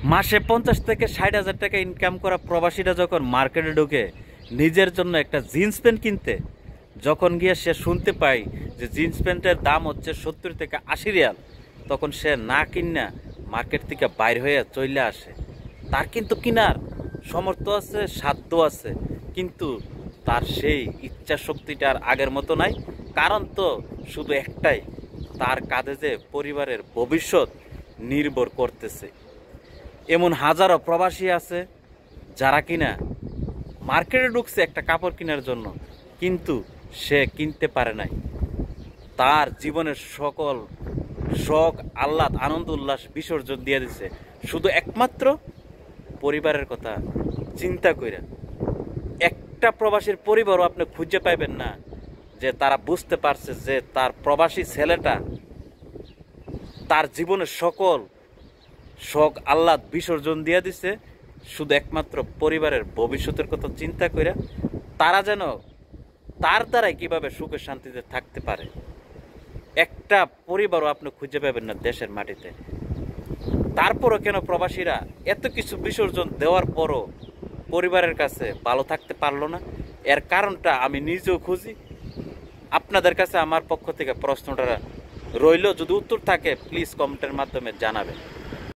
মাসে 50 থেকে 60 হাজার টাকা ইনকাম করা প্রবাসীরা যখন মার্কেটে ঢুকে নিজের জন্য একটা জিন্স প্যান্ট কিনতে, যখন গিয়ে সে শুনতে পায় যে জিন্স প্যান্টের দাম হচ্ছে 70 থেকে 80 রিয়াল, তখন সে না কিনা মার্কেট থেকে বাইর হয়ে চলে আসে। তার কিন্তু কিনার সমর্থ আছে, সাধ্য আছে, কিন্তু তার সেই ইচ্ছা শক্তিটা আর আগের মতো নাই। কারণ তো শুধু একটাই, তার কাঁধে যে পরিবারের ভবিষ্যৎ নির্ভর করতেছে। এমন হাজারো প্রবাসী আছে যারা কিনা মার্কেটে ঢুকছে একটা কাপড় কেনার জন্য, কিন্তু সে কিনতে পারে নাই। তার জীবনের সকল শখ, আহ্লাদ, আনন্দ, উল্লাস বিসর্জন দিয়ে দিছে শুধু একমাত্র পরিবারের কথা চিন্তা কইরা। একটা প্রবাসীর পরিবারও আপনি খুঁজে পাইবেন না যে তারা বুঝতে পারছে যে তার প্রবাসী ছেলেটা তার জীবনের সকল শখ, আহ্লাদ বিসর্জন দিয়ে দিছে শুধু একমাত্র পরিবারের ভবিষ্যতের কথা চিন্তা করে। তারা যেন তার দ্বারাই কিভাবে সুখে শান্তিতে থাকতে পারে, একটা পরিবারও আপনি খুঁজে পাবেন না দেশের মাটিতে। তারপরও কেন প্রবাসীরা এত কিছু বিসর্জন দেওয়ার পরও পরিবারের কাছে ভালো থাকতে পারলো না? এর কারণটা আমি নিজেও খুঁজি। আপনাদের কাছে আমার পক্ষ থেকে প্রশ্নটা রইল, যদি উত্তর থাকে প্লিজ কমেন্টের মাধ্যমে জানাবেন।